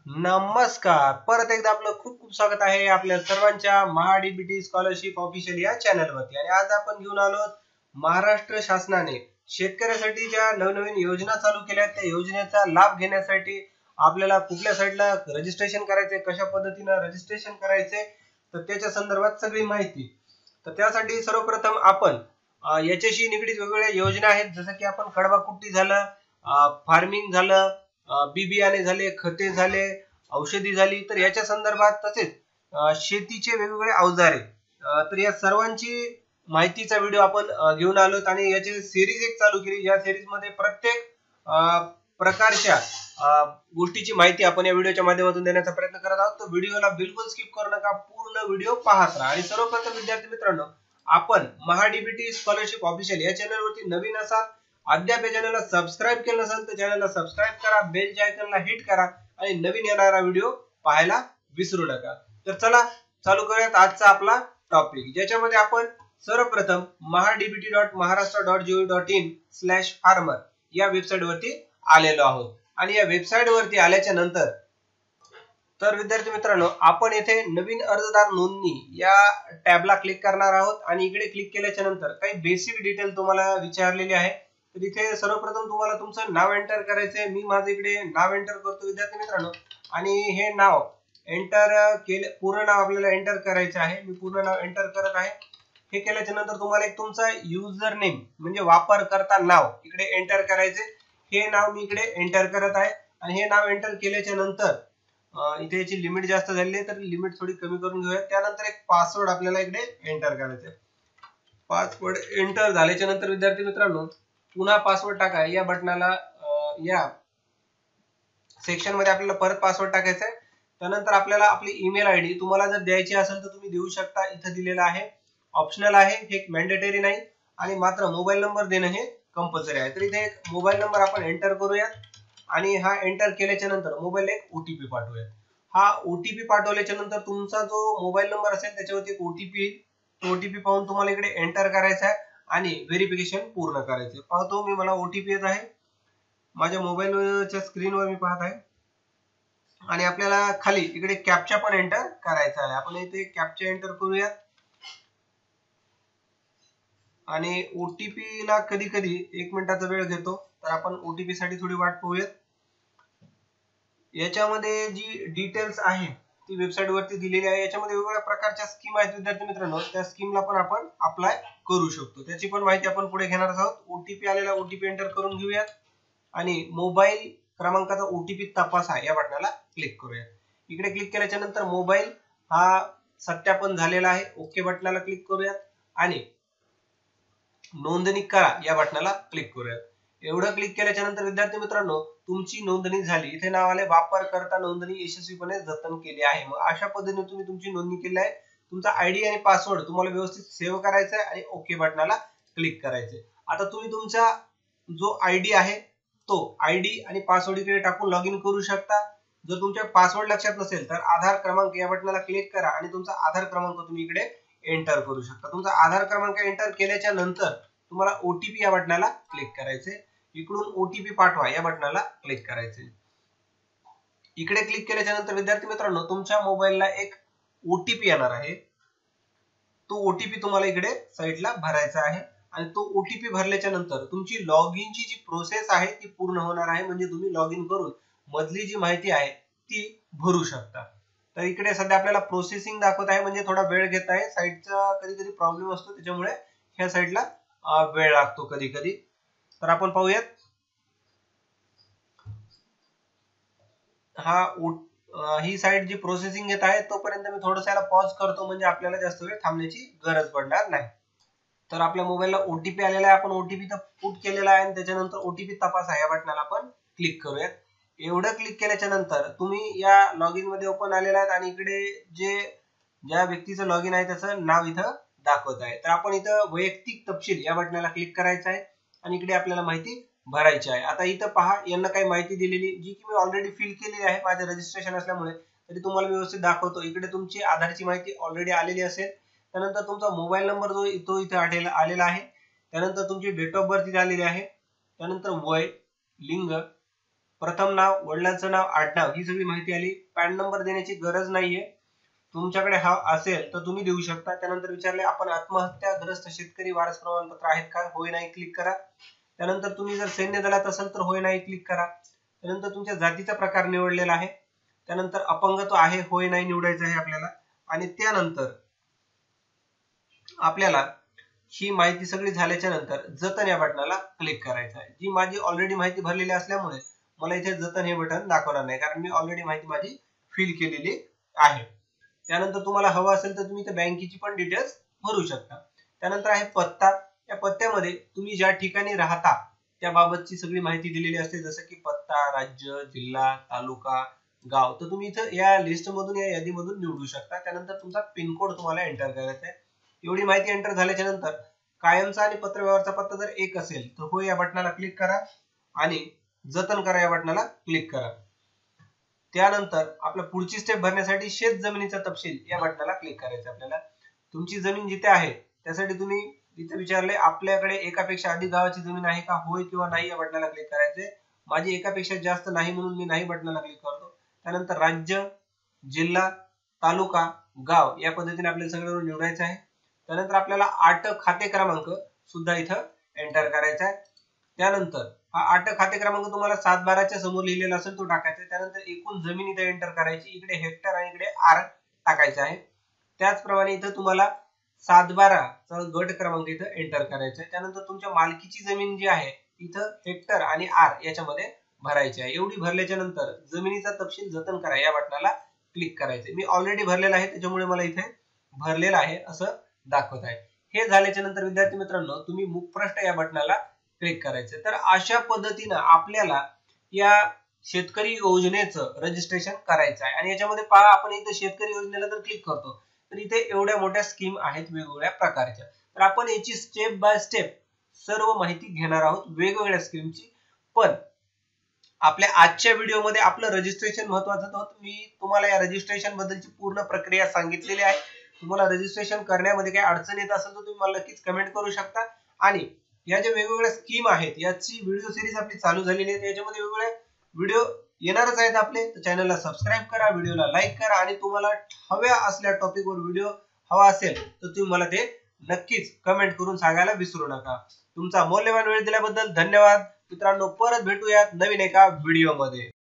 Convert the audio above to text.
नमस्कार. परत एकदा आपलं खूप खूप स्वागत आहे आपल्या सर्वांच्या महाडीबीटी स्कॉलरशिप ऑफिशियल या चॅनलवरती. आणि आज आपण घेऊन आलो महाराष्ट्र शासनाने शेतकऱ्यासाठी ज्या नवनवीन योजना चालू केल्या त्या योजनेचा लाभ घेण्यासाठी आपल्याला कुठल्या साईडला रजिस्ट्रेशन करायचे, कशा पद्धतीने रजिस्ट्रेशन करायचे, तर त्याच्या संदर्भात सगळी माहिती. तर त्यासाठी सर्वप्रथम आपण याच्याशी निगडीत वेगवेगळ्या योजना आहेत, जसं की आपण कडबा कुट्टी झालं, फार्मिंग झालं, बी बियाणे झाले, खते झाले, औषधी झाली, तर याच्या संदर्भात तसेच शेतीचे वेगवेगळे अवजारे, तर या सर्वांची माहितीचा व्हिडिओ आपण घेऊन आलोत. आणि याची सिरीज एक चालू केली. या सिरीज मध्ये प्रत्येक प्रकारच्या गोष्टीची माहिती आपण या व्हिडिओच्या माध्यमातून देण्याचा प्रयत्न करत आहोत. तर व्हिडिओला बिलकुल स्किप करू नका, पूर्ण व्हिडिओ पाहत राहा. आणि सर्वप्रथम विद्यार्थी मित्रांनो, आपण महाडीबीटी स्कॉलरशिप ऑफिशियल या चॅनलवरती नवीन असाल, अद्याप या चॅनलला सबस्क्राइब केलं नसेल तर चॅनलला सबस्क्राइब करा, बेल आयकॉनला हिट करा आणि नवीन येणारा व्हिडिओ पाहायला विसरू नका. तर चला चालू करूयात आजचा आपला टॉपिक, ज्याच्यामध्ये आपण सर्वप्रथम mahadbt.maharashtra.gov.in/farmer या वेबसाईट वरती आलेलो आहोत. आणि या वेबसाईट वरती आल्याच्या नंतर तर विद्यार्थी मित्रांनो, आपण येथे नवीन अर्जदार नोंदणी या टॅबला क्लिक करणार आहोत. आणि इकडे क्लिक केल्याच्या नंतर काही बेसिक डिटेल तुम्हाला विचारलेली आहे. तर इथे सर्वप्रथम तुम्हाला तुमचं नाव एंटर करायचंय. मी माझं इकडे नाव एंटर करतो विद्यार्थी मित्रांनो. आणि हे नाव एंटर केले, पूर्ण नाव आपल्याला एंटर करायचं आहे. मी पूर्ण नाव एंटर करत आहे. हे केल्याच्या नंतर तुम्हाला एक तुमचा युजर नेम म्हणजे वापरकर्ता नाव इकडे एंटर करायचे. हे नाव मी इकडे एंटर करत आहे. आणि हे नाव एंटर केल्याच्या नंतर इथे याची लिमिट जास्त झाली आहे, तर लिमिट थोडी कमी करून घेऊया. त्यानंतर एक पासवर्ड आपल्याला इकडे एंटर करायचा आहे. पासवर्ड एंटर झाल्याच्या नंतर विद्यार्थी मित्रांनो, पुन्हा पासवर्ड टाका या बटनाला, या सेक्शन मध्ये आपल्याला परत पासवर्ड टाकायचा आहे. त्यानंतर आपल्याला आपली ईमेल आयडी तुम्हाला जर द्यायची असेल तर तुम्ही देऊ शकता. इथे दिलेलं आहे, ऑप्शनल आहे, हे मॅन्डेटरी नाही. आणि मात्र मोबाईल नंबर देणं हे कंपल्सरी आहे. तर इथे एक मोबाईल नंबर आपण एंटर करूया. आणि हा एंटर केल्याच्या नंतर मोबाईलला एक ओटीपी पाठवूया. हा ओटीपी पाठवल्याच्या नंतर तुमचा जो मोबाईल नंबर असेल त्याच्यावरती एक ओटीपी येईल. ओटीपी पाहून तुम्हाला इकडे एंटर करायचा आहे आणि व्हेरिफिकेशन पूर्ण करायचे. पाहतो मी, मला ओटीपी येत आहे माझ्या मोबाईलच्या स्क्रीनवर, मी पाहत आहे. आणि आपल्याला खाली इकडे कॅप्चा पण एंटर करायचा आहे. आपण इथे कॅप्चा एंटर करूया. आणि ओटीपी ला कधी कधी 1 मिनिटाचा वेळ घेतो, तर आपण ओटीपी साठी थोडी वाट पाहूयात. याच्यामध्ये जी डिटेल्स आहे ती वेबसाईट वरती दिलेली आहे. याच्यामध्ये वेगवेगळ्या प्रकारच्या स्कीम आहेत विद्यार्थी मित्रांनो. त्या स्कीमला पण आपण अप्लाय करू शकतो. त्याची पण माहिती आपण पुढे घेणार आहोत. ओटीपी आलेला ओटीपी एंटर करून घेऊयात. आणि मोबाईल क्रमांकाचा ओटीपी तपासा या बटनाला क्लिक करूया. इकडे क्लिक केल्याच्या नंतर मोबाईल हा सत्यापन झालेला आहे. ओके बटनाला क्लिक करूयात. आणि नोंदणी करा या बटनाला क्लिक करूयात. एवढं क्लिक केल्याच्या नंतर विद्यार्थी मित्रांनो, तुमची नोंदणी झाली. इथे नाव आले वापरकर्ता नोंदणी यशस्वीपणे जतन केली आहे. मग अशा पद्धतीने तुम्ही तुमची नोंदणी केली आहे. तुमचा आयडी आणि पासवर्ड तुम्हाला व्यवस्थित सेव्ह करायचा आहे आणि ओके बटनाला क्लिक करायचे. आता तुम्ही तुमचा जो आयडी आहे तो आयडी आणि पासवर्ड इकडे टाकून लॉग इन करू शकता. जर तुमच्या पासवर्ड लक्षात नसेल तर आधार क्रमांक या बटनाला क्लिक करा आणि तुमचा आधार क्रमांक तुम्ही इकडे एंटर करू शकता. तुमचा आधार क्रमांक एंटर केल्याच्या नंतर तुम्हाला ओटीपी या बटनाला क्लिक करायचे. इकडून ओटीपी पाठवा या बटनाला क्लिक करायचे. इकडे क्लिक केल्याच्या नंतर विद्यार्थी मित्रांनो, तुमच्या मोबाईलला एक ओटीपी येणार आहे. तो ओटीपी तुम्हाला इकडे साईडला भरायचा आहे. आणि तो ओटीपी भरल्याच्या नंतर तुमची लॉग इनची जी प्रोसेस आहे ती पूर्ण होणार आहे. म्हणजे तुम्ही लॉग इन करून मधली जी माहिती आहे ती भरू शकता. तर इकडे सध्या आपल्याला प्रोसेसिंग दाखवत आहे, म्हणजे थोडा वेळ घेत आहे. साईटचा कधी कधी प्रॉब्लेम असतो, त्याच्यामुळे ह्या साईडला वेळ लागतो कधी कधी. तर आपण पाहूयात. ही साईट जी प्रोसेसिंग घेत आहे तोपर्यंत मी थोडंसं याला पॉज करतो, म्हणजे आपल्याला जास्त वेळ थांबण्याची गरज पडणार नाही. तर आपल्या मोबाईलला ओटीपी आलेला आहे. आपण ओटीपी तर पुट केलेला आहे आणि त्याच्यानंतर ओटीपी तपासा या बटनाला आपण क्लिक करूयात. एवढं क्लिक केल्याच्या नंतर तुम्ही या लॉग इन मध्ये ओपन आलेला आहे आणि इकडे ज्या व्यक्तीचं लॉग इन आहे त्याचं नाव इथं दाखवत आहे. तर आपण इथं वैयक्तिक तपशील या बटनाला क्लिक करायचं आहे आणि इकडे आपल्याला माहिती भरायची आहे. आता इथं पहा, यांना काही माहिती दिलेली जी की मी ऑलरेडी फिल केलेली आहे माझं रजिस्ट्रेशन असल्यामुळे, तरी तुम्हाला व्यवस्थित दाखवतो. इकडे तुमची आधारची माहिती ऑलरेडी आलेली असेल. त्यानंतर तुमचा मोबाईल नंबर जो तो इथे आलेला आहे. त्यानंतर तुमची डेट ऑफ बर्थ इथे आलेली आहे. त्यानंतर वय, लिंग, प्रथम नाव, वडिलांचं नाव, आडनाव ही सगळी माहिती आली. पॅन नंबर देण्याची गरज नाहीये, तुमच्याकडे हा असेल तर तुम्ही देऊ शकता. त्यानंतर विचारले आपण आत्महत्याग्रस्त शेतकरी वारस प्रमाणपत्र आहेत का, होय नाही क्लिक करा. त्यानंतर तुम्ही जर सैन्य दलात असाल तर होय नाही क्लिक करा. त्यानंतर तुमच्या जातीचा प्रकार निवडलेला आहे. त्यानंतर अपंगत्व आहे, होय नाही निवडायचं आहे आपल्याला. आणि त्यानंतर आपल्याला ही माहिती सगळी झाल्याच्या नंतर जतन या बटनाला क्लिक करायचं आहे. जी माझी ऑलरेडी माहिती भरलेली असल्यामुळे मला इथे जतन हे बटन दाखवणार नाही, कारण मी ऑलरेडी माहिती माझी फिल केलेली आहे. त्यानंतर तुम्हाला हवं असेल तर तुम्ही इथे बँकेची पण डिटेल्स भरू शकता. त्यानंतर आहे पत्ता. या पत्त्यामध्ये तुम्ही ज्या ठिकाणी राहता त्याबाबतची सगळी माहिती दिलेली असते, जसं की पत्ता, राज्य, जिल्हा, तालुका, गाव. तर तुम्ही इथं या लिस्ट मधून, या यादीमधून निवडू शकता. त्यानंतर तुमचा पिनकोड तुम्हाला एंटर करायचा आहे. एवढी माहिती एंटर झाल्याच्या नंतर कायमचा आणि पत्रव्यवहारचा पत्ता जर एक असेल तर हो या बटनाला क्लिक करा आणि जतन करा या बटनाला क्लिक करा. त्यानंतर आपल्या पुढची स्टेप भरण्यासाठी शेत जमिनीचा तपशील या बटनाला क्लिक करायचं आपल्याला. तुमची जमीन जिथे आहे त्यासाठी तुम्ही इथे विचारले आपल्याकडे एकापेक्षा अधिक गावाची जमीन आहे का, होय किंवा नाही या बटनाला क्लिक करायचे. माझी एकापेक्षा जास्त नाही म्हणून मी नाही बटनाला क्लिक करतो. त्यानंतर राज्य, जिल्हा, तालुका, गाव या पद्धतीने आपल्याला सगळं निवडायचं आहे. त्यानंतर आपल्याला 8 खाते क्रमांक सुद्धा इथं एंटर करायचा आहे. त्यानंतर हा 8 खाते क्रमांक तुम्हाला 7-12 समोर लिहिलेला असेल तो टाकायचा आहे. त्यानंतर एकूण जमीन इथे एंटर करायची, इकडे हेक्टर आणि इकडे आर टाकायचा आहे. त्याचप्रमाणे इथं तुम्हाला 7-12 चा गट क्रमांक इथं एंटर करायचा आहे. त्यानंतर तुमच्या मालकीची जमीन जी आहे इथं हेक्टर आणि आर याच्यामध्ये भरायची आहे. एवढी भरल्याच्या नंतर जमिनीचा तपशील जतन करा या बटनाला क्लिक करायचं. मी ऑलरेडी भरलेला आहे त्याच्यामुळे मला इथे भरलेला आहे असं दाखवत आहे. हे झाल्याच्या नंतर विद्यार्थी मित्रांनो तुम्ही मुखपृष्ठ या बटनाला क्लिक करायचं. तर अशा पद्धतीनं आपल्याला या शेतकरी योजनेचं रजिस्ट्रेशन करायचं आहे. आणि याच्यामध्ये पहा आपण इथे शेतकरी योजनेला जर क्लिक करतो तर इथे एवढ्या मोठ्या स्कीम आहेत वेगवेगळ्या प्रकारच्या. तर आपण याची स्टेप बाय स्टेप सर्व माहिती घेणार आहोत वेगवेगळ्या स्कीमची. पण आपल्या आजच्या व्हिडिओमध्ये आपलं रजिस्ट्रेशन महत्वाचं होतं. मी तुम्हाला या रजिस्ट्रेशन बद्दलची पूर्ण प्रक्रिया सांगितलेली आहे. तुम्हाला रजिस्ट्रेशन करण्यामध्ये काही अडचण येत असेल तर तुम्ही मला नक्कीच कमेंट करू शकता. आणि या ज्या वेगवेगळ्या स्कीम आहेत याची व्हिडिओ सिरीज आपली चालू झालेली आहे. याच्यामध्ये वेगवेगळे व्हिडिओ येणारच आहेत आपले. तर चॅनलला सबस्क्राईब करा, व्हिडिओला लाईक करा आणि तुम्हाला हव्या असल्या टॉपिकवर व्हिडिओ हवा असेल तर तुम्ही मला ते नक्कीच कमेंट करून सांगायला विसरू नका. तुमचा मौल्यवान वेळ दिल्याबद्दल धन्यवाद मित्रांनो. परत भेटूयात नवीन एका व्हिडिओ मध्ये.